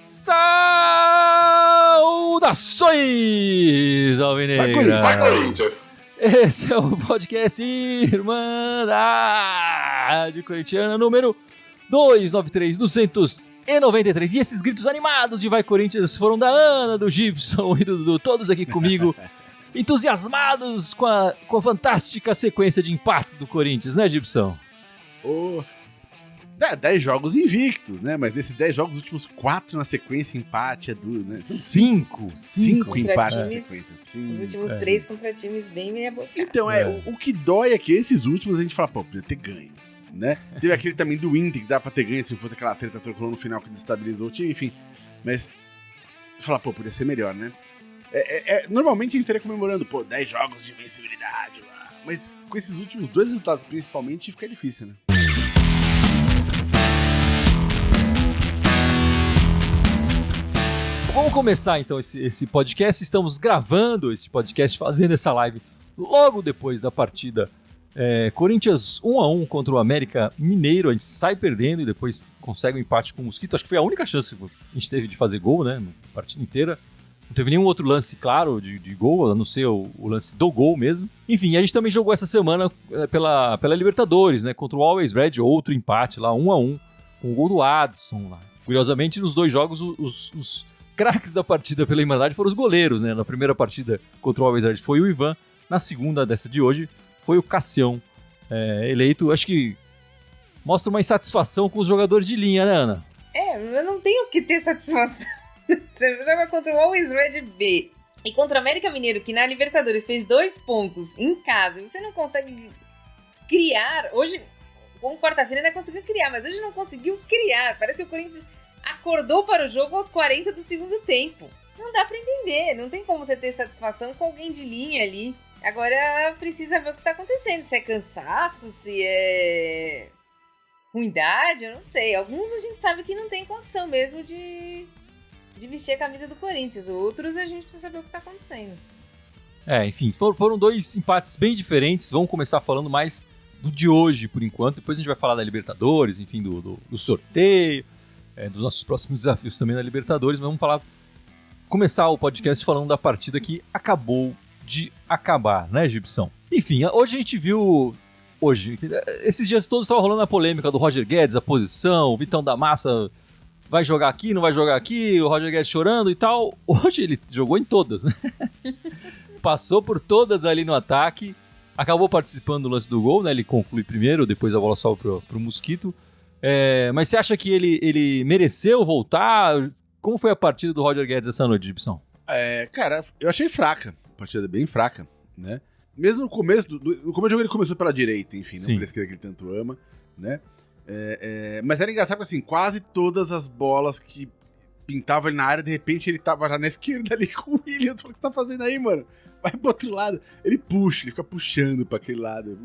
Saudações, Alvinegras! Vai, Corinthians! Esse é o podcast Irmandade Corintiana número 293. E esses gritos animados de Vai Corinthians foram da Ana, do Gibson e do Dudu, todos aqui comigo, entusiasmados com a fantástica sequência de empates do Corinthians, né, Gibson? 10 jogos invictos, né? Mas desses 10 jogos, os últimos 4 na sequência, empate é duro, né? 5 empates na sequência. Os últimos 3 contra times bem meia-boca. Então, o que dói é que esses últimos a gente fala, pô, podia ter ganho, né? Teve aquele também do Inter, que dá pra ter ganho se não fosse aquela treta trocolou no final que desestabilizou o time, enfim. Mas, fala, pô, podia ser melhor, né? Normalmente a gente estaria comemorando, pô, 10 jogos de invencibilidade, mas com esses últimos 2 resultados, principalmente, fica difícil, né? Vamos começar então esse podcast. Estamos gravando esse podcast, fazendo essa live logo depois da partida Corinthians 1-1 contra o América Mineiro. A gente sai perdendo e depois consegue um empate com o Mosquito. Acho que foi a única chance que a gente teve de fazer gol, né, na partida inteira. Não teve nenhum outro lance claro de gol, a não ser o lance do gol mesmo. Enfim, a gente também jogou essa semana pela Libertadores, né, contra o Always Red, outro empate lá, 1-1, com o gol do Adson lá. Curiosamente, nos 2 jogos, os craques da partida pela Irmandade foram os goleiros, né? Na primeira partida contra o Always Red foi o Ivan, na segunda dessa de hoje foi o Cassião, eleito. Acho que mostra uma insatisfação com os jogadores de linha, né, Ana? Eu não tenho que ter satisfação. Você joga contra o Always Red B e contra o América Mineiro, que na Libertadores fez 2 pontos em casa, e você não consegue criar. Hoje, com quarta-feira ainda conseguiu criar, mas hoje não conseguiu criar. Parece que o Corinthians acordou para o jogo aos 40 do segundo tempo. Não dá pra entender, não tem como você ter satisfação com alguém de linha ali. Agora precisa ver o que tá acontecendo, se é cansaço, se é ruindade, eu não sei. Alguns a gente sabe que não tem condição mesmo de vestir a camisa do Corinthians, outros a gente precisa saber o que tá acontecendo. Enfim, foram 2 empates bem diferentes. Vamos começar falando mais do de hoje, por enquanto. Depois a gente vai falar da Libertadores, enfim, do sorteio, dos nossos próximos desafios também na Libertadores, mas vamos começar o podcast falando da partida que acabou de acabar, né, Gibson? Enfim, hoje a gente viu... esses dias todos estava rolando a polêmica do Roger Guedes, a posição, o Vitão da Massa vai jogar aqui, não vai jogar aqui, o Roger Guedes chorando e tal. Hoje ele jogou em todas, né? Passou por todas ali no ataque, acabou participando do lance do gol, né? Ele conclui primeiro, depois a bola sobe pro Mosquito. Mas você acha que ele mereceu voltar? Como foi a partida do Roger Guedes essa noite, Gibson? Cara, eu achei fraca. A partida bem fraca, né? Mesmo no começo no começo do jogo ele começou pela direita, enfim, não por esquerda que ele tanto ama, né? Mas era engraçado porque, assim, quase todas as bolas que pintavam ele na área, de repente ele tava já na esquerda ali com o Williams. Eu falei, o que você tá fazendo aí, mano? Vai pro outro lado. Ele fica puxando pra aquele lado.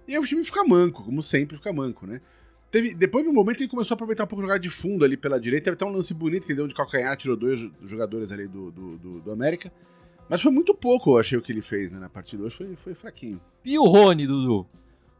E aí o time fica manco, como sempre fica manco, né? Depois, no momento, ele começou a aproveitar um pouco o jogar de fundo ali pela direita. Teve até um lance bonito que ele deu de calcanhar, tirou 2 jogadores ali do América. Mas foi muito pouco, eu achei, o que ele fez, né, na partida hoje. Foi fraquinho. E o Rony, Dudu?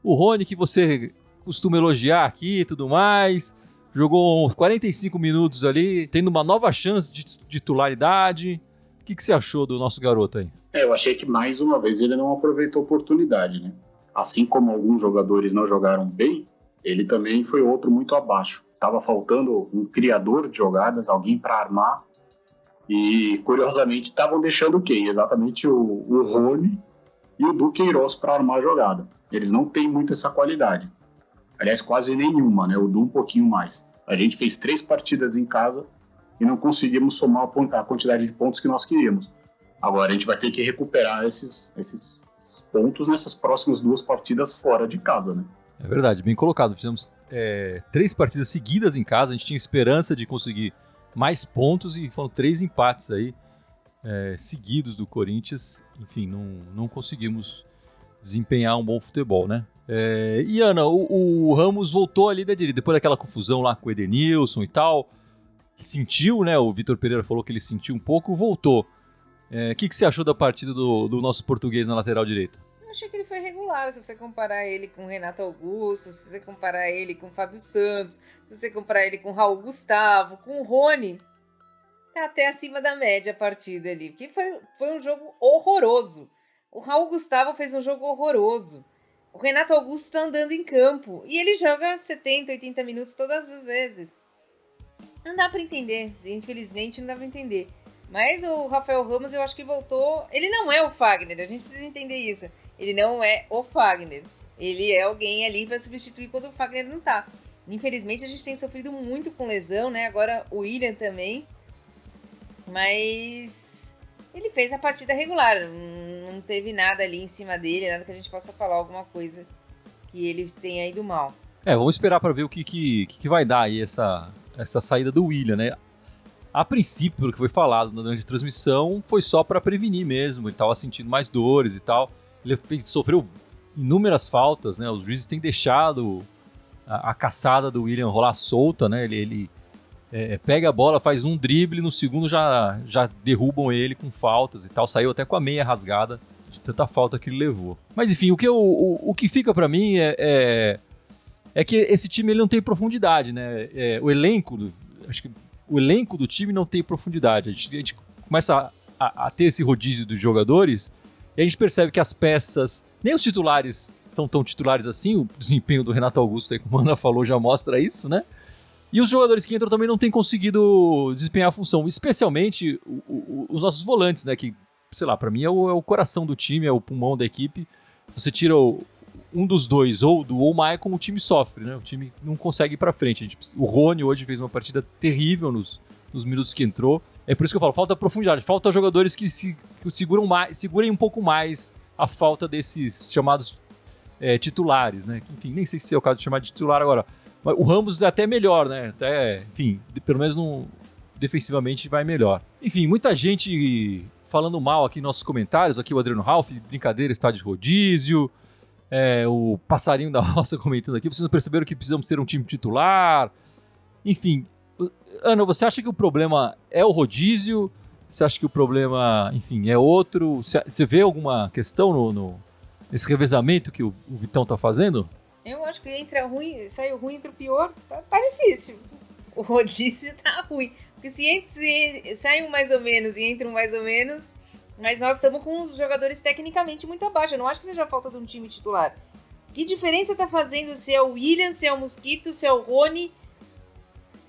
O Rony que você costuma elogiar aqui e tudo mais. Jogou uns 45 minutos ali, tendo uma nova chance de titularidade. O que você achou do nosso garoto aí? Eu achei que mais uma vez ele não aproveitou a oportunidade, né? Assim como alguns jogadores não jogaram bem, ele também foi outro muito abaixo. Tava faltando um criador de jogadas, alguém para armar. E, curiosamente, estavam deixando quem? Exatamente o Rony e o Duqueiroz para armar a jogada. Eles não têm muito essa qualidade. Aliás, quase nenhuma, né? O Du um pouquinho mais. A gente fez 3 partidas em casa e não conseguimos somar a quantidade de pontos que nós queríamos. Agora a gente vai ter que recuperar esses pontos nessas próximas 2 partidas fora de casa, né? É verdade, bem colocado. Fizemos 3 partidas seguidas em casa, a gente tinha esperança de conseguir mais pontos e foram 3 empates aí seguidos do Corinthians. Enfim, não conseguimos desempenhar um bom futebol, né? E Ana, o Ramos voltou ali da direita, depois daquela confusão lá com o Edenilson e tal, sentiu, né? O Vitor Pereira falou que ele sentiu um pouco, voltou. O que você achou da partida do nosso português na lateral direita? achei que ele foi regular, se você comparar ele com o Renato Augusto, se você comparar ele com o Fábio Santos, se você comparar ele com o Raul Gustavo, com o Rony, tá até acima da média a partida ali, porque foi um jogo horroroso. O Raul Gustavo fez um jogo horroroso. O Renato Augusto tá andando em campo e ele joga 70, 80 minutos todas as vezes. Não dá pra entender, infelizmente não dá pra entender. Mas o Rafael Ramos eu acho que voltou... Ele não é o Fagner, a gente precisa entender isso. Ele não é o Fagner. Ele é alguém ali para substituir quando o Fagner não tá. Infelizmente a gente tem sofrido muito com lesão, né? Agora o William também. Mas ele fez a partida regular. Não teve nada ali em cima dele, nada que a gente possa falar alguma coisa que ele tenha ido mal. Vamos esperar para ver o que vai dar aí essa saída do William, né? A princípio, pelo que foi falado durante a transmissão, foi só para prevenir mesmo. Ele estava sentindo mais dores e tal. Ele sofreu inúmeras faltas, né? Os juízes têm deixado a caçada do William rolar solta, né? Ele pega a bola, faz um drible, no segundo já derrubam ele com faltas e tal. Saiu até com a meia rasgada de tanta falta que ele levou. Mas enfim, o que fica para mim é que esse time ele não tem profundidade, né? O elenco, acho que o elenco do time não tem profundidade. A gente começa a ter esse rodízio dos jogadores e a gente percebe que as peças, nem os titulares são tão titulares assim. O desempenho do Renato Augusto, aí, como a Ana falou, já mostra isso, né? E os jogadores que entram também não têm conseguido desempenhar a função, especialmente os nossos volantes, né? Que, sei lá, pra mim é o coração do time, é o pulmão da equipe. Se você tira um dos dois, ou o Maicon, o time sofre, né? O time não consegue ir pra frente. O Rony hoje fez uma partida terrível nos minutos que entrou. É por isso que eu falo, falta profundidade, falta jogadores que segurem um pouco mais a falta desses chamados titulares, né? Enfim, nem sei se é o caso de chamar de titular agora. Mas o Ramos é até melhor, né? Enfim, pelo menos defensivamente vai melhor. Enfim, muita gente falando mal aqui nos nossos comentários, aqui o Adriano Ralph, brincadeira, está de rodízio. O passarinho da roça comentando aqui, vocês não perceberam que precisamos ser um time titular? Enfim, Ana, você acha que o problema é o rodízio? Você acha que o problema, enfim, é outro? Você vê alguma questão nesse revezamento que o Vitão tá fazendo? Eu acho que entra ruim, sai o ruim, entra o pior, tá difícil. O rodízio tá ruim. Porque se sai um mais ou menos e entra um mais ou menos... Mas nós estamos com os jogadores tecnicamente muito abaixo. Eu não acho que seja a falta de um time titular. Que diferença tá fazendo se é o William, se é o Mosquito, se é o Rony?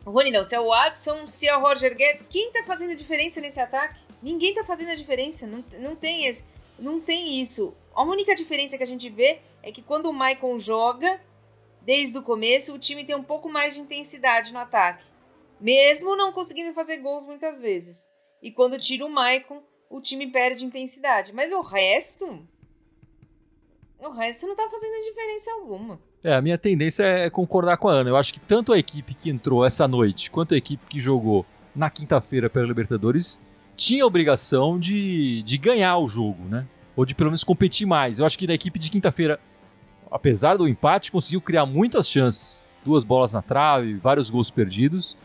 O Rony não, se é o Watson, se é o Roger Guedes. Quem tá fazendo a diferença nesse ataque? Ninguém tá fazendo a diferença. Não tem isso. A única diferença que a gente vê é que quando o Maicon joga, desde o começo, o time tem um pouco mais de intensidade no ataque. Mesmo não conseguindo fazer gols muitas vezes. E quando tira o Maicon, o time perde intensidade. Mas o resto não tá fazendo diferença alguma. A minha tendência é concordar com a Ana. Eu acho que tanto a equipe que entrou essa noite, quanto a equipe que jogou na quinta-feira pela Libertadores, tinha a obrigação de ganhar o jogo, né? Ou de pelo menos competir mais. Eu acho que na equipe de quinta-feira, apesar do empate, conseguiu criar muitas chances. 2 bolas na trave, vários gols perdidos.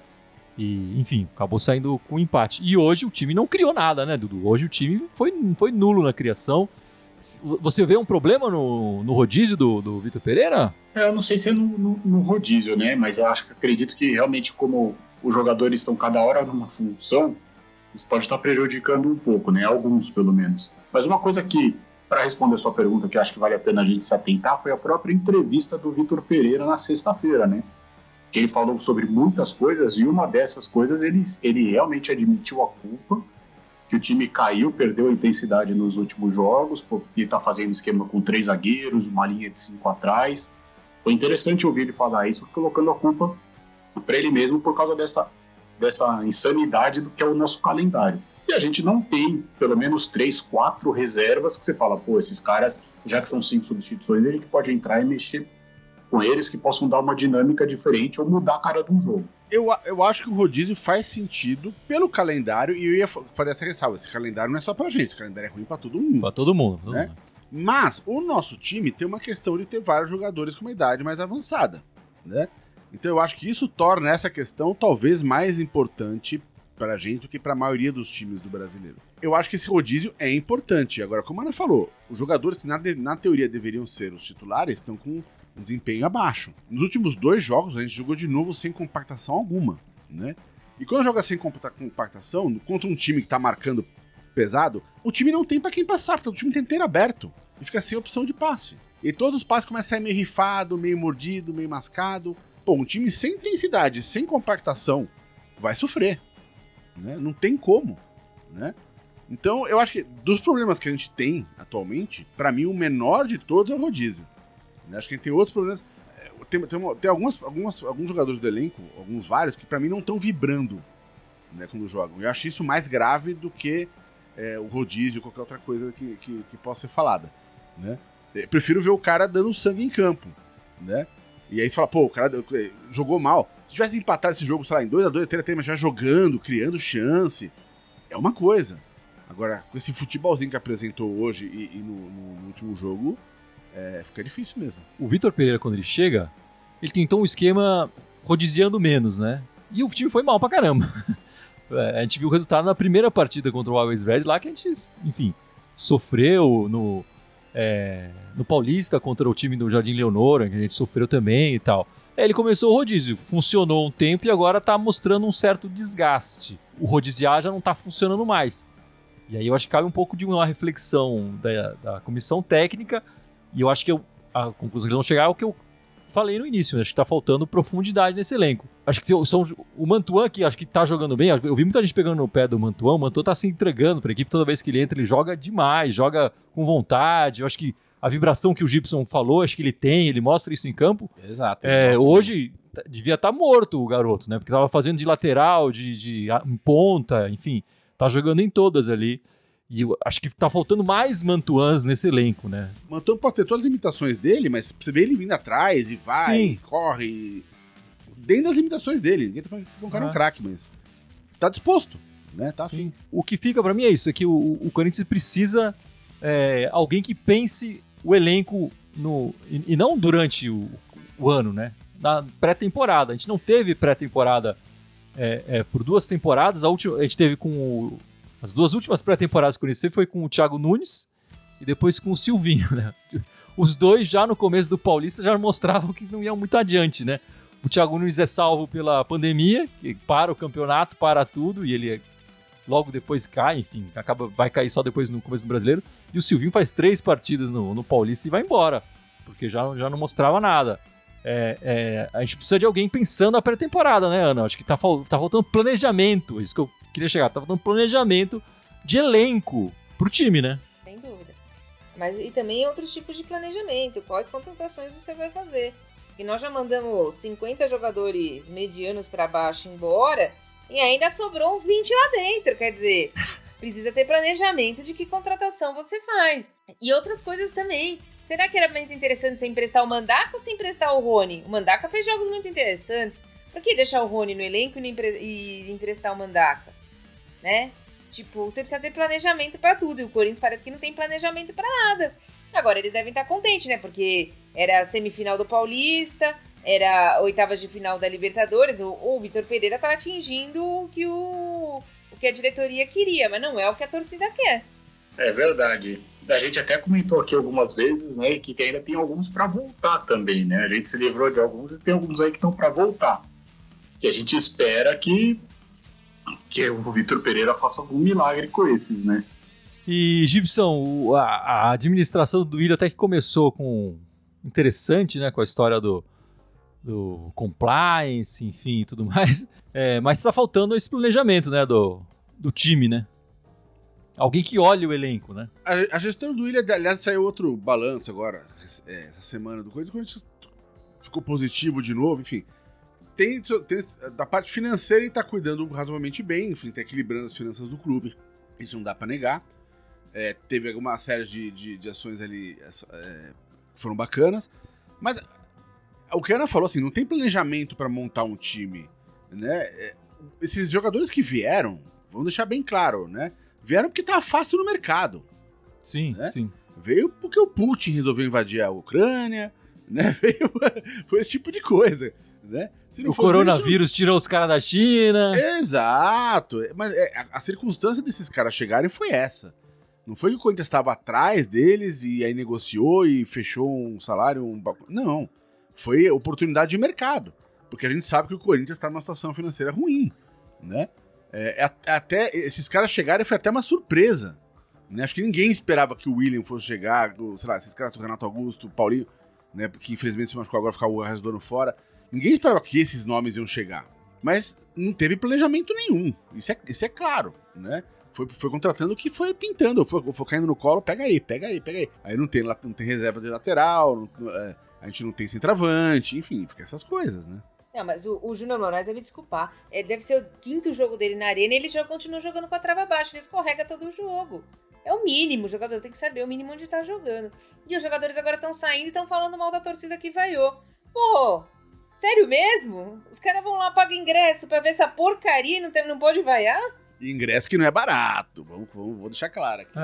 E, enfim, acabou saindo com empate. E hoje o time não criou nada, né, Dudu? Hoje o time foi nulo na criação. Você vê um problema no rodízio do Vitor Pereira? Eu não sei se é no rodízio, né? Mas eu acredito que realmente, como os jogadores estão cada hora numa função, isso pode estar prejudicando um pouco, né? Alguns, pelo menos. Mas uma coisa que, para responder a sua pergunta, que acho que vale a pena a gente se atentar, foi a própria entrevista do Vitor Pereira na sexta-feira, né? Que ele falou sobre muitas coisas, e uma dessas coisas ele realmente admitiu a culpa, que o time caiu, perdeu a intensidade nos últimos jogos, porque está fazendo esquema com 3 zagueiros, uma linha de 5 atrás. Foi interessante ouvir ele falar isso, colocando a culpa para ele mesmo por causa dessa insanidade do que é o nosso calendário. E a gente não tem pelo menos 3, 4 reservas que você fala, esses caras, já que são 5 substituições, ele que pode entrar e mexer com eles, que possam dar uma dinâmica diferente ou mudar a cara de um jogo. Eu acho que o rodízio faz sentido pelo calendário, e eu ia fazer essa ressalva. Esse calendário não é só pra gente, esse calendário é ruim pra todo mundo. Pra todo mundo. Né? Mas o nosso time tem uma questão de ter vários jogadores com uma idade mais avançada, né? Então eu acho que isso torna essa questão talvez mais importante pra gente do que pra maioria dos times do brasileiro. eu acho que esse rodízio é importante. Agora, como a Ana falou, os jogadores que na teoria deveriam ser os titulares estão com um desempenho abaixo. Nos últimos 2 jogos, a gente jogou de novo sem compactação alguma, né? E quando joga sem compactação, contra um time que tá marcando pesado, o time não tem pra quem passar, porque o time tem inteiro aberto. E fica sem opção de passe. E todos os passes começam a sair meio rifado, meio mordido, meio mascado. Pô, um time sem intensidade, sem compactação, vai sofrer, né? Não tem como, né? Então, eu acho que dos problemas que a gente tem atualmente, pra mim o menor de todos é o rodízio. Eu acho que a gente tem outros problemas. Tem alguns jogadores do elenco, vários, que pra mim não estão vibrando, né, quando jogam. Eu acho isso mais grave do que o rodízio ou qualquer outra coisa que possa ser falada, né? Eu prefiro ver o cara dando sangue em campo, né? E aí você fala, pô, o cara jogou mal. Se tivesse empatado esse jogo, sei lá, em 2-2, mas tivesse jogando, criando chance, é uma coisa. Agora, com esse futebolzinho que apresentou hoje e no último jogo, fica difícil mesmo. O Vitor Pereira, quando ele chega, ele tentou um esquema rodiziando menos, né? E o time foi mal pra caramba. A gente viu o resultado na primeira partida contra o Always Red, lá que a gente, enfim, sofreu no Paulista contra o time do Jardim Leonora, que a gente sofreu também e tal. Ele começou o rodízio, funcionou um tempo e agora tá mostrando um certo desgaste. O rodiziar já não tá funcionando mais. E aí eu acho que cabe um pouco de uma reflexão da comissão técnica, e eu acho que a conclusão que eles vão chegar é o que eu falei no início, né? Acho que tá faltando profundidade nesse elenco. Acho que o Mantuan, que acho que tá jogando bem, eu vi muita gente pegando no pé do Mantuan, o Mantuan tá se entregando pra equipe, toda vez que ele entra ele joga demais, joga com vontade, eu acho que a vibração que o Gibson falou, acho que ele mostra isso em campo. Exato. Hoje devia estar morto o garoto, né? Porque tava fazendo de lateral, de ponta, enfim, tá jogando em todas ali. E eu acho que tá faltando mais Mantuans nesse elenco, né? O Mantuan pode ter todas as limitações dele, mas você vê ele vindo atrás e vai, Sim. corre, dentro das limitações dele. Ninguém tá falando que é um cara um craque, mas tá disposto, né? Tá afim. O que fica pra mim é isso, é que o Corinthians precisa alguém que pense o elenco e não durante o ano, né? Na pré-temporada. A gente não teve pré-temporada por 2 temporadas. A gente teve as 2 últimas pré-temporadas que o Corinthians teve foi com o Thiago Nunes e depois com o Silvinho, né? Os dois já no começo do Paulista já mostravam que não iam muito adiante, né? O Thiago Nunes é salvo pela pandemia, que para o campeonato, para tudo, e ele logo depois cai, enfim, vai cair só depois no começo do Brasileiro. E o Silvinho faz 3 partidas no Paulista e vai embora, porque já não mostrava nada. A gente precisa de alguém pensando na pré-temporada, né, Ana? Acho que tá faltando planejamento, isso que eu queria chegar. Tá faltando planejamento de elenco pro time, né? Sem dúvida. Mas e também outros tipos de planejamento. Quais contratações você vai fazer? E nós já mandamos 50 jogadores medianos pra baixo embora e ainda sobrou uns 20 lá dentro. Quer dizer, precisa ter planejamento de que contratação você faz. E outras coisas também. Será que era mais interessante você emprestar o Mandaca ou você emprestar o Rony? O Mandaca fez jogos muito interessantes. Por que deixar o Rony no elenco e emprestar o Mandaca? Né? Tipo, você precisa ter planejamento pra tudo. E o Corinthians parece que não tem planejamento pra nada. Agora, eles devem estar contentes, né? Porque era a semifinal do Paulista, era oitavas de final da Libertadores. O Vitor Pereira tava fingindo o que a diretoria queria, mas não é o que a torcida quer. É verdade. A gente até comentou aqui algumas vezes, né, que ainda tem alguns para voltar também, né? A gente se livrou de alguns e tem alguns aí que estão para voltar. E a gente espera que o Vitor Pereira faça algum milagre com esses, né? E, Gibson, a administração do Willian até que começou com interessante, né, com a história do compliance, enfim, e tudo mais. Mas está faltando esse planejamento, né, do time, né? Alguém que olhe o elenco, né? A gestão do Willian, aliás, saiu outro balanço agora, essa semana do Corinthians, ficou positivo de novo, enfim. Tem da parte financeira ele tá cuidando razoavelmente bem, enfim, tá equilibrando as finanças do clube. Isso não dá pra negar. Teve alguma série de ações ali que foram bacanas. Mas o que a Ana falou, assim, não tem planejamento pra montar um time, né? Esses jogadores que vieram, vamos deixar bem claro, né? Vieram porque tava fácil no mercado. Sim, né? sim. Veio porque o Putin resolveu invadir a Ucrânia, né? Foi esse tipo de coisa. Né? O coronavírus tirou os caras da China. Exato. Mas a circunstância desses caras chegarem foi essa. Não foi que o Corinthians estava atrás deles e aí negociou e fechou um salário. Não. Foi oportunidade de mercado. Porque a gente sabe que o Corinthians está numa situação financeira ruim. Né? Até esses caras chegarem foi até uma surpresa. Né? Acho que ninguém esperava que o William fosse chegar, sei lá, esses caras do Renato Augusto, o Paulinho, né, que infelizmente se machucou agora, ficar o resto do ano fora. Ninguém esperava que esses nomes iam chegar. Mas não teve planejamento nenhum. Isso é claro, né? Foi contratando o que foi pintando. Foi caindo no colo, pega aí. Aí não tem reserva de lateral, a gente não tem centroavante, enfim, fica essas coisas, né? Não, mas o Júnior Moraes vai me desculpar. Deve ser o 5º jogo dele na arena e ele já continua jogando com a trava baixa. Ele escorrega todo o jogo. É o mínimo, o jogador tem que saber o mínimo onde tá jogando. E os jogadores agora estão saindo e estão falando mal da torcida que vaiou. Pô, sério mesmo? Os caras vão lá, pagam ingresso pra ver essa porcaria e não pode vaiar? Ingresso que não é barato, vou deixar claro aqui.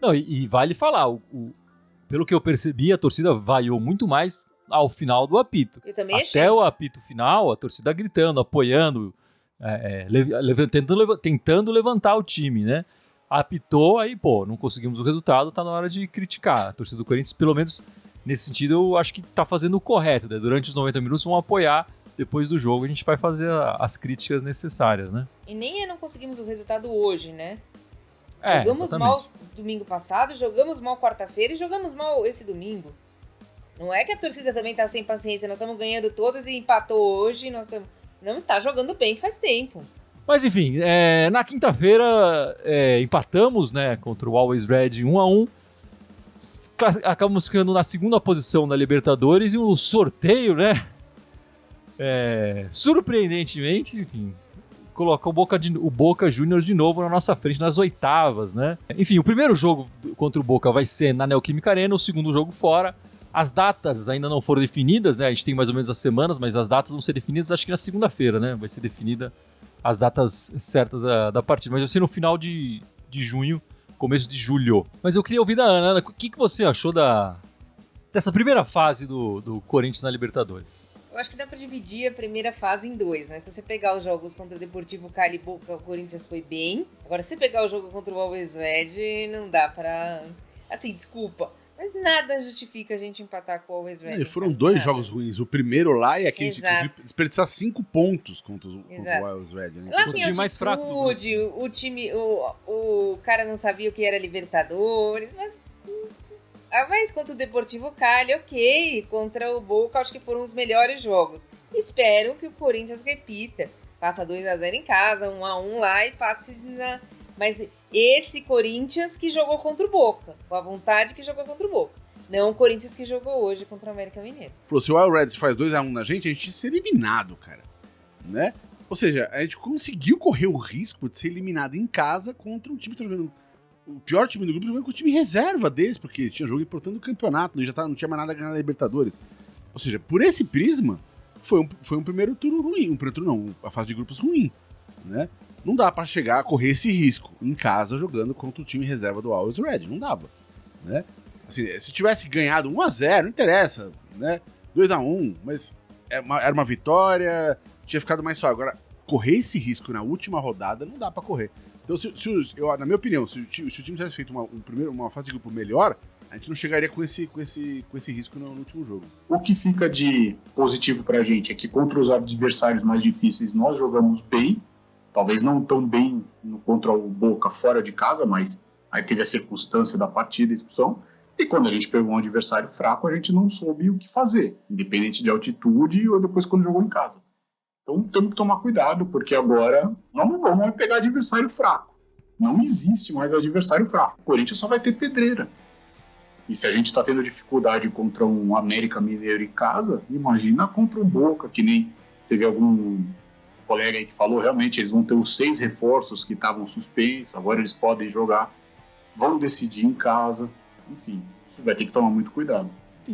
Não, e vale falar, pelo que eu percebi, a torcida vaiou muito mais ao final do apito. Eu também achei. Até o apito final, a torcida gritando, apoiando, tentando levantar o time, né? Apitou, aí, não conseguimos o resultado, tá na hora de criticar. A torcida do Corinthians, pelo menos nesse sentido, eu acho que tá fazendo o correto, né? Durante os 90 minutos vão apoiar, depois do jogo a gente vai fazer as críticas necessárias, né? E nem não conseguimos o resultado hoje, né? Jogamos exatamente. mal domingo passado, jogamos mal quarta-feira e jogamos mal esse domingo. Não é que a torcida também tá sem paciência, nós estamos ganhando todas e empatou hoje, não está jogando bem faz tempo. Mas enfim, na quinta-feira empatamos, né, contra o Always Red 1-1. Acabamos ficando na segunda posição na Libertadores e o sorteio, né, surpreendentemente, enfim, coloca o Boca Juniors de novo na nossa frente nas oitavas, né. Enfim, o primeiro jogo contra o Boca vai ser na Neoquímica Arena, o segundo jogo fora. As datas ainda não foram definidas, né, a gente tem mais ou menos as semanas, mas as datas vão ser definidas acho que na segunda-feira, né, vai ser definida as datas certas da partida, mas vai ser no final de junho, começo de julho. Mas eu queria ouvir da Ana, o que você achou dessa primeira fase do Corinthians na Libertadores? Eu acho que dá pra dividir a primeira fase em 2, né? Se você pegar os jogos contra o Deportivo Cali e Boca, o Corinthians foi bem. Agora, se você pegar o jogo contra o Always Red, não dá pra... Assim, desculpa. Mas nada justifica a gente empatar com o Always Red. Foram 2 jogos ruins. O primeiro lá e aquele que desperdiçar 5 pontos contra o Always Red. Né? Lá tinha time mais fraco. O time, o cara não sabia o que era Libertadores, mas contra o Deportivo Cali, ok. Contra o Boca, acho que foram os melhores jogos. Espero que o Corinthians repita. Passa 2-0 em casa, 1-1 lá e passe na... Mas esse Corinthians que jogou contra o Boca, com a vontade que jogou contra o Boca. Não o Corinthians que jogou hoje contra o América Mineiro. Se o Wild Reds faz 2-1 na gente, a gente ia ser eliminado, cara. Né? Ou seja, a gente conseguiu correr o risco de ser eliminado em casa contra um time que tá jogando... O pior time do grupo jogando com o time reserva deles, porque tinha jogo importante do campeonato, não tinha mais nada a ganhar na Libertadores. Ou seja, por esse prisma, foi um primeiro turno ruim. Um primeiro turno não, a fase de grupos ruim, né? Não dá pra chegar a correr esse risco em casa jogando contra o time reserva do Always Red. Não dava, né? Assim, se tivesse ganhado 1-0, não interessa, né? 2-1, mas era uma vitória, tinha ficado mais só. Agora, correr esse risco na última rodada não dá pra correr. Então, na minha opinião, se o time tivesse feito uma fase de grupo melhor, a gente não chegaria com esse risco no último jogo. O que fica de positivo pra gente é que contra os adversários mais difíceis nós jogamos bem. Talvez não tão bem contra o Boca fora de casa, mas aí teve a circunstância da partida, a expulsão. E quando a gente pegou um adversário fraco, a gente não soube o que fazer, independente de altitude ou depois quando jogou em casa. Então temos que tomar cuidado, porque agora nós não vamos pegar adversário fraco. Não existe mais adversário fraco. O Corinthians só vai ter pedreira. E se a gente está tendo dificuldade contra um América Mineiro em casa, imagina contra o Boca, que nem teve algum... colega aí que falou, realmente eles vão ter os 6 reforços que estavam suspensos, agora eles podem jogar, vão decidir em casa, enfim, vai ter que tomar muito cuidado.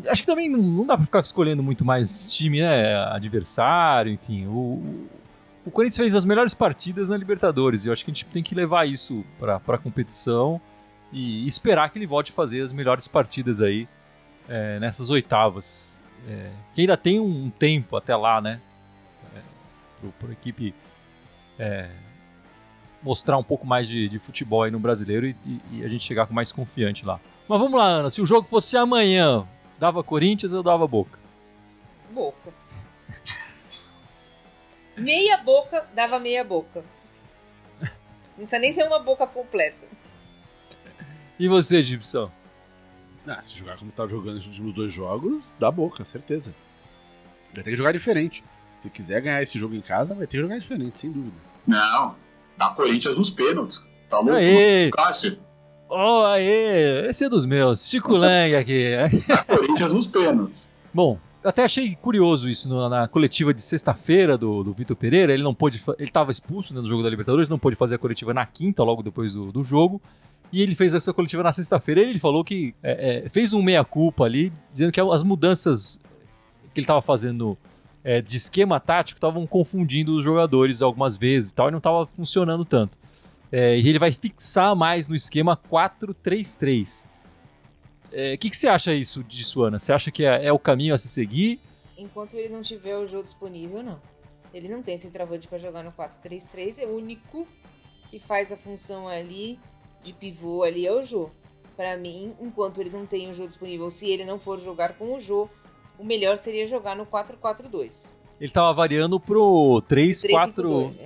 Acho que também não dá pra ficar escolhendo muito mais time, né, adversário, enfim, o Corinthians fez as melhores partidas na Libertadores, e eu acho que a gente tem que levar isso pra competição e esperar que ele volte a fazer as melhores partidas aí nessas oitavas. que ainda tem um tempo até lá, né? Para a equipe mostrar um pouco mais de futebol aí no brasileiro e a gente chegar com mais confiante lá. Mas vamos lá, Ana. Se o jogo fosse amanhã, dava Corinthians ou dava Boca? Boca. Meia Boca, dava meia Boca. Não precisa nem ser uma Boca completa. E você, Gibson? Se jogar como tá jogando nos últimos 2 jogos, dá Boca, certeza. Vai ter que jogar diferente. Se quiser ganhar esse jogo em casa, vai ter que jogar diferente, sem dúvida. Não, dá Corinthians nos pênaltis. Tá louco? Aê! Cássio. Oh, aê! Esse é dos meus. Chico Lang aqui. Dá Corinthians nos pênaltis. Bom, eu até achei curioso isso na coletiva de sexta-feira do Vitor Pereira. Ele estava expulso, né, no jogo da Libertadores, não pôde fazer a coletiva na quinta, logo depois do jogo. E ele fez essa coletiva na sexta-feira. Ele falou que fez um meia-culpa ali, dizendo que as mudanças que ele estava fazendo de esquema tático estavam confundindo os jogadores algumas vezes e tal, e não estava funcionando tanto. E ele vai fixar mais no esquema 4-3-3. O que você acha disso, Ana? Você acha que é o caminho a se seguir? Enquanto ele não tiver o jogo disponível, não. Ele não tem centroavante para jogar no 4-3-3, é o único que faz a função ali de pivô ali é o Jô. Para mim, enquanto ele não tem o jogo disponível, se ele não for jogar com o Jô, o melhor seria jogar no 4-4-2. Ele estava variando pro 3-4...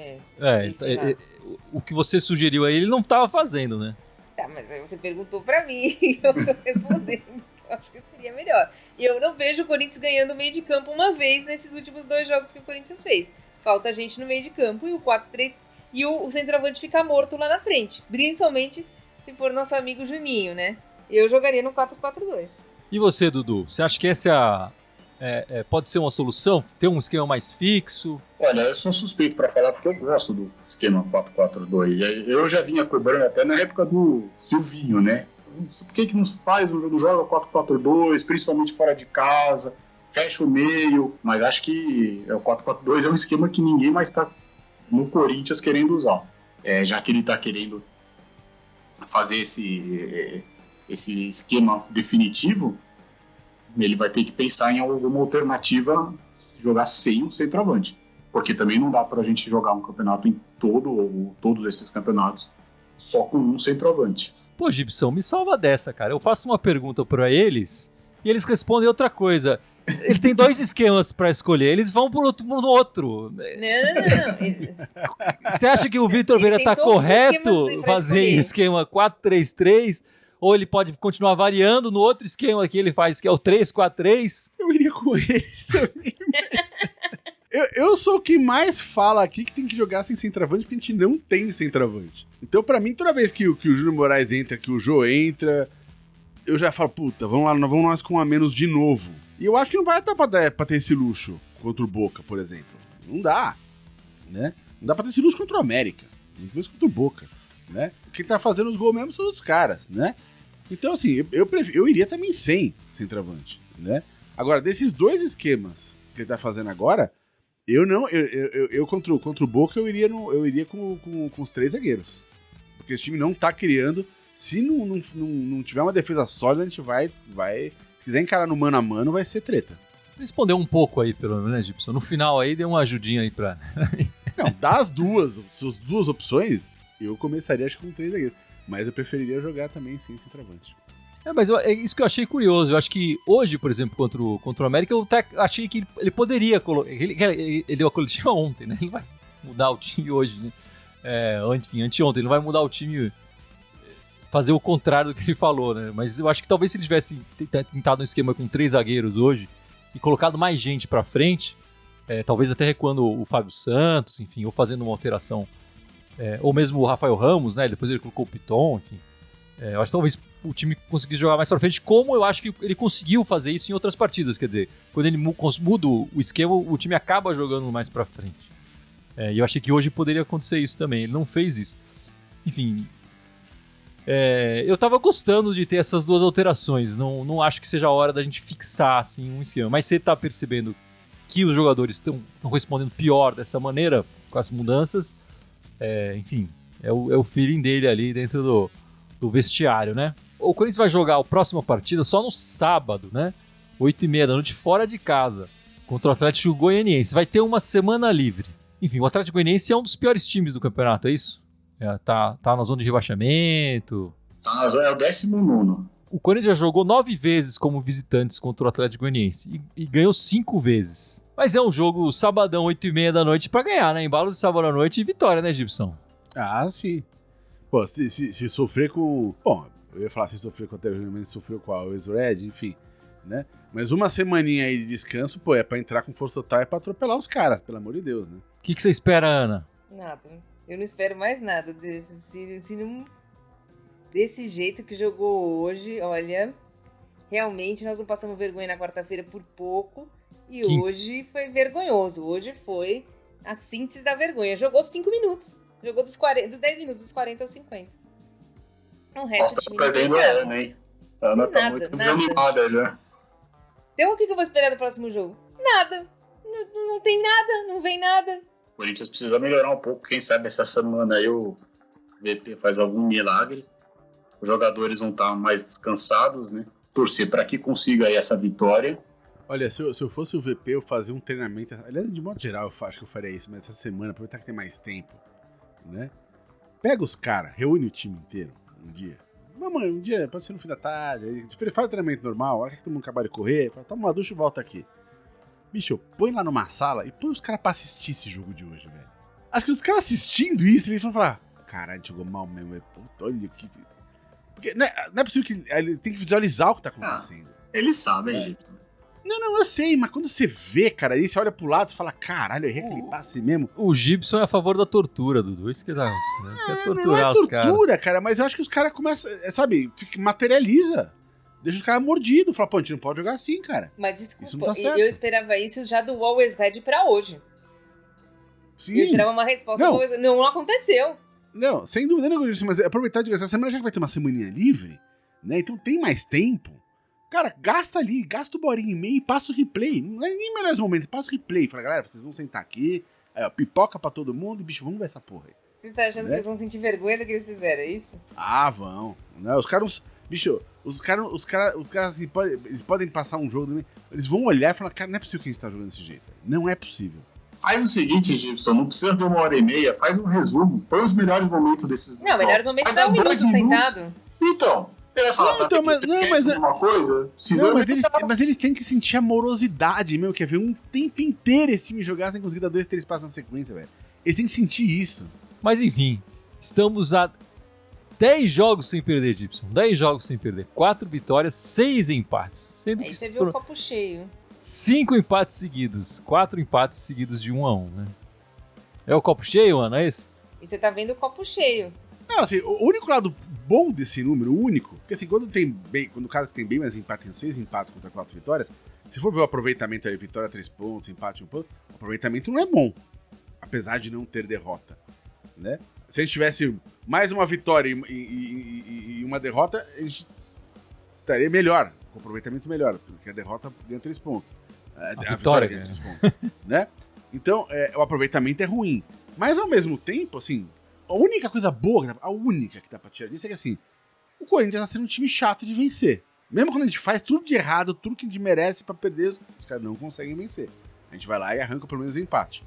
o que você sugeriu aí, ele não estava fazendo, né? Tá, mas aí você perguntou pra mim e eu tô respondendo. Eu acho que seria melhor. E eu não vejo o Corinthians ganhando o meio de campo uma vez nesses últimos 2 jogos que o Corinthians fez. Falta gente no meio de campo e o 4-3 e o centroavante fica morto lá na frente. Principalmente se for nosso amigo Juninho, né? Eu jogaria no 4-4-2. E você, Dudu? Você acha que essa pode ser uma solução? Ter um esquema mais fixo? Olha, eu sou suspeito para falar porque eu gosto do esquema 4-4-2. Eu já vinha cobrando até na época do Silvinho, né? Por que não faz não joga 4-4-2, principalmente fora de casa, fecha o meio? Mas acho que o 4-4-2 é um esquema que ninguém mais está no Corinthians querendo usar. Já que ele está querendo fazer esse esquema definitivo, ele vai ter que pensar em alguma alternativa, jogar sem um centroavante. Porque também não dá pra gente jogar um campeonato em todos esses campeonatos só com um centroavante. Pô, Gibson, me salva dessa, cara. Eu faço uma pergunta pra eles e eles respondem outra coisa. Ele tem 2 esquemas pra escolher, eles vão pro outro. Não. Você acha que o Vitor Pereira tá correto fazer esquema 4-3-3? Ou ele pode continuar variando no outro esquema que ele faz, que é o 3-4-3? Eu iria com eles também. Eu sou o que mais fala aqui que tem que jogar sem centroavante, porque a gente não tem centroavante. Então, pra mim, toda vez que o Júnior Moraes entra, que o Jô entra, eu já falo, puta, vamos nós com um a menos de novo. E eu acho que não vai dar pra ter esse luxo contra o Boca, por exemplo. Não dá, né? Não dá pra ter esse luxo contra o América, não tem contra o Boca, né? Quem tá fazendo os gols mesmo são os outros caras, né? Então, assim, eu iria também sem centroavante, né? Agora, desses 2 esquemas que ele tá fazendo agora, eu contra o Boca, eu iria com os 3 zagueiros. Porque esse time não tá criando. Se não tiver uma defesa sólida, a gente vai. Se quiser encarar no mano a mano, vai ser treta. Respondeu um pouco aí, pelo menos, né, Gibson? No final aí, deu uma ajudinha aí pra... Não, das suas 2 opções, eu começaria acho que com 3 zagueiros. Mas eu preferiria jogar também sem centroavante. Mas é isso que eu achei curioso. Eu acho que hoje, por exemplo, contra o América, eu até achei que ele poderia colocar... Ele deu a coletiva ontem, né? Ele vai mudar o time hoje, né? Anteontem. Ele não vai mudar o time, fazer o contrário do que ele falou, né? Mas eu acho que talvez se ele tivesse tentado um esquema com 3 zagueiros hoje e colocado mais gente pra frente, talvez até recuando o Fábio Santos, enfim, ou fazendo uma alteração... ou mesmo o Rafael Ramos, né? Depois ele colocou o Piton, enfim. Eu acho que talvez o time conseguisse jogar mais pra frente, como eu acho que ele conseguiu fazer isso em outras partidas. Quer dizer, quando ele muda o esquema, o time acaba jogando mais pra frente. E eu achei que hoje poderia acontecer isso também. Ele não fez isso. Enfim, eu tava gostando de ter essas 2 alterações. Não acho que seja a hora da gente fixar assim, um esquema. Mas você tá percebendo que os jogadores estão respondendo pior dessa maneira, com as mudanças... enfim, é o feeling dele ali dentro do vestiário, né? O Corinthians vai jogar a próxima partida só no sábado, né? 8h30 da noite, fora de casa, contra o Atlético Goianiense. Vai ter uma semana livre. Enfim, o Atlético Goianiense é um dos piores times do campeonato, é isso? Tá na zona de rebaixamento. Tá na zona, é o 19º. O Corinthians já jogou 9 vezes como visitantes contra o Atlético Goianiense e ganhou 5 vezes. Mas é um jogo sabadão, 8h30 da noite pra ganhar, né? Embalo de sábado à noite e vitória, né, Gibson? Ah, sim. Pô, se sofrer com... Bom, eu ia falar se sofrer com o Atlético Goianiense, sofreu com o Exred, enfim, né? Mas uma semaninha aí de descanso, pô, é pra entrar com força total, é pra atropelar os caras, pelo amor de Deus, né? O que você espera, Ana? Nada. Eu não espero mais nada se não... Desse jeito que jogou hoje, olha... Realmente nós não passamos vergonha na quarta-feira por pouco. E hoje foi vergonhoso. Hoje foi a síntese da vergonha. Jogou 5 minutos. Jogou dos 10 minutos, dos 40 aos 50. O resto do time não fez perdendo a nada. Ana, hein? A Ana tá muito desanimada já. Então o que eu vou esperar do próximo jogo? Nada. Não tem nada, não vem nada. O Corinthians precisa melhorar um pouco. Quem sabe essa semana aí o VP faz algum milagre. Os jogadores vão estar mais descansados, né? Torcer para que consiga aí essa vitória. Olha, se eu fosse o VP, eu fazia um treinamento... Aliás, de modo geral, eu acho que eu faria isso, mas essa semana, aproveitar que tem mais tempo, né? Pega os caras, reúne o time inteiro um dia. Um dia, pode ser no fim da tarde, se faz o treinamento normal, a hora que todo mundo acabar de correr, toma uma ducha e volta aqui. Bicho, põe lá numa sala e põe os caras pra assistir esse jogo de hoje, velho. Acho que os caras assistindo isso, eles vão falar, caralho, jogou mal mesmo, velho. Puta, olha aqui. Porque não é possível que ele tem que visualizar o que tá acontecendo. Eles sabem, gente. Não, eu sei, mas quando você vê, cara, aí você olha pro lado e fala, caralho, eu errei aquele passe mesmo. O Gibson é a favor da tortura, Dudu. Isso que tá acontecendo. Quer torturar não é os caras. tortura, cara, mas eu acho que os caras começam, sabe, materializa. Deixa os caras mordidos. Fala, pô, a gente não pode jogar assim, cara. Mas Isso não desculpa, tá certo. eu esperava isso já do Always Red pra hoje. Sim. Eu esperava uma resposta. Não aconteceu. Não, sem dúvida nenhuma, mas aproveitar de essa semana já que vai ter uma semaninha livre, né? Então tem mais tempo. Cara, gasta o borinha e meio e passa o replay. Não é nem melhores momentos, passa o replay. Fala, galera, vocês vão sentar aqui, aí, ó, pipoca pra todo mundo e, bicho, vamos ver essa porra aí. Você está achando que eles vão sentir vergonha do que eles fizeram, é isso? Ah, vão. Não, os caras, bicho, os caras assim, eles podem passar um jogo, eles vão olhar e falar, cara, não é possível que a gente tá jogando desse jeito. Não é possível. Faz o seguinte, Gibson, não precisa de 1h30, faz um resumo, põe os melhores momentos desses Não, melhores momentos dá 1 minuto sentado. Então, ele vai falar, mas eles têm que sentir a morosidade, meu, quer ver um tempo inteiro esse time jogar sem conseguir dar 2, 3 passos na sequência, velho. Eles têm que sentir isso. Mas enfim, estamos a 10 jogos sem perder, Gibson. 10 jogos sem perder. 4 vitórias, 6 empates. Sendo Aí que você viu o copo cheio. 5 empates seguidos. 4 empates seguidos de 1-1, né? É o copo cheio, Ana, é esse? E você tá vendo o copo cheio. Não, assim, o único lado bom desse número, o único, porque assim, quando o caso tem bem mais empates, tem 6 empates contra 4 vitórias, se for ver o aproveitamento ali, vitória 3 pontos, empate 1 ponto, o aproveitamento não é bom, apesar de não ter derrota, né? Se a gente tivesse mais uma vitória e uma derrota, a gente estaria melhor, com aproveitamento melhor, porque a derrota ganha 3 pontos. A vitória ganha 3 pontos, né? Então, o aproveitamento é ruim. Mas, ao mesmo tempo, assim, a única coisa boa, que dá pra tirar disso é que, assim, o Corinthians tá sendo um time chato de vencer. Mesmo quando a gente faz tudo de errado, tudo que a gente merece pra perder, os caras não conseguem vencer. A gente vai lá e arranca pelo menos o empate,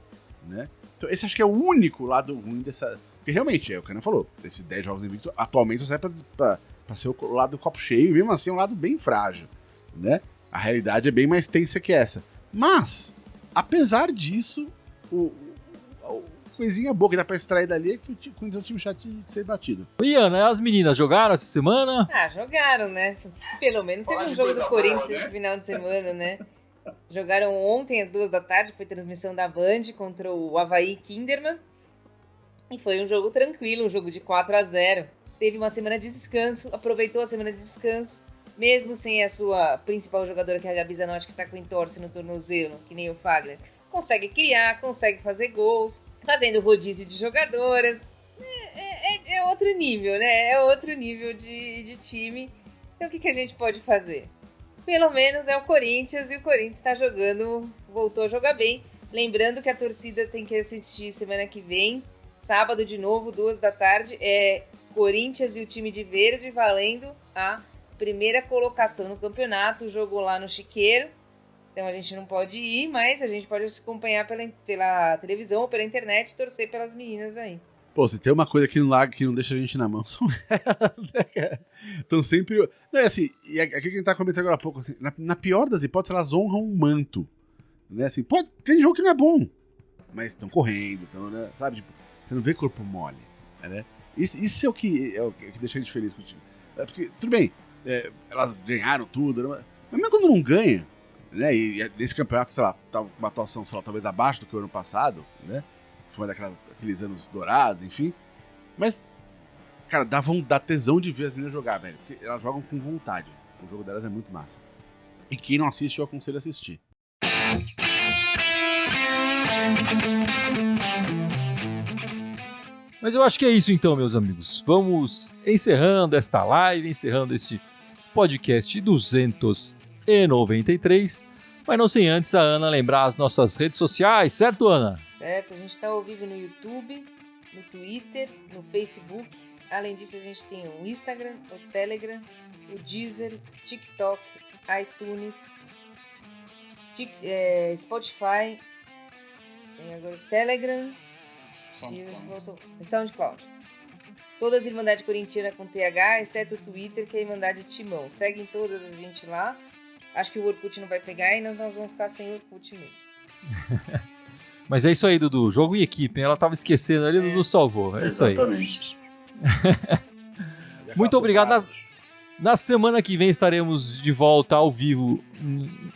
né? Então, esse acho que é o único lado ruim dessa... Porque, realmente, é o que a Ana falou, esses 10 jogos invictos, atualmente, só é pra ser o lado do copo cheio, e mesmo assim é um lado bem frágil, né? A realidade é bem mais tensa que essa. Mas, apesar disso, coisinha boa que dá pra extrair dali é que o Corinthians é um time chato de ser batido. E Ana, as meninas jogaram essa semana? Ah, jogaram, né? Pelo menos teve um jogo do Corinthians esse final de semana, né? Jogaram ontem às 2 da tarde, foi transmissão da Band contra o Avaí Kinderman. E foi um jogo tranquilo, um jogo de 4-0. Teve uma semana de descanso, aproveitou a semana de descanso, mesmo sem a sua principal jogadora, que é a Gabi Zanotti, que tá com entorse no tornozelo, que nem o Fagner. Consegue criar, consegue fazer gols, fazendo rodízio de jogadoras. É outro nível, né? É outro nível de time. Então o que a gente pode fazer? Pelo menos é o Corinthians, e o Corinthians tá jogando, voltou a jogar bem. Lembrando que a torcida tem que assistir semana que vem, sábado de novo, 2 da tarde, é Corinthians e o time de verde valendo a primeira colocação no campeonato, jogou lá no Chiqueiro. Então a gente não pode ir, mas a gente pode se acompanhar pela televisão ou pela internet e torcer pelas meninas aí. Pô, se tem uma coisa aqui no Lago que não deixa a gente na mão, são elas, né, cara? Estão sempre... Não, é assim, e aqui que a gente tá comentando agora há pouco, assim, na pior das hipóteses, elas honram um manto. Né? Assim, tem jogo que não é bom, mas estão correndo, né? Sabe? Tipo, você não vê corpo mole, né? Isso é o que deixa a gente feliz contigo. Porque, tudo bem, elas ganharam tudo, mas mesmo quando não ganha, né? E nesse campeonato, sei lá, tá uma atuação, sei lá, talvez abaixo do que o ano passado, né? Foi daqueles anos dourados, enfim. Mas, cara, dá tesão de ver as meninas jogar, velho. Porque elas jogam com vontade. O jogo delas é muito massa. E quem não assiste, eu aconselho a assistir. Mas eu acho que é isso então, meus amigos. Vamos encerrando esta live, encerrando este podcast 293. Mas não sem antes a Ana lembrar as nossas redes sociais, certo, Ana? Certo, a gente está ao vivo no YouTube, no Twitter, no Facebook. Além disso, a gente tem o Instagram, o Telegram, o Deezer, TikTok, iTunes, Spotify, tem agora o Telegram e SoundCloud. Todas Irmandade Corintiana com TH, exceto o Twitter, que é a Irmandade Timão. Seguem todas a gente lá. Acho que o Orkut não vai pegar e nós vamos ficar sem o Orkut mesmo. Mas é isso aí, Dudu. Jogo em equipe, hein? Ela tava esquecendo ali, Dudu salvou. É isso aí. Exatamente. Muito obrigado. Na semana que vem estaremos de volta ao vivo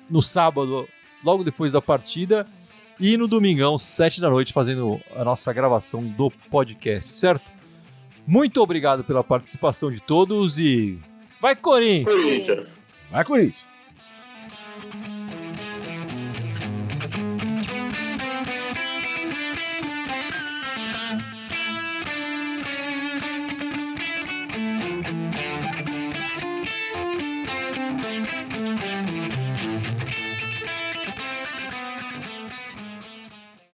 no sábado, logo depois da partida. E no domingão, 7h, fazendo a nossa gravação do podcast, certo? Muito obrigado pela participação de todos e... Vai, Corinthians! Corinthians! Vai, Corinthians!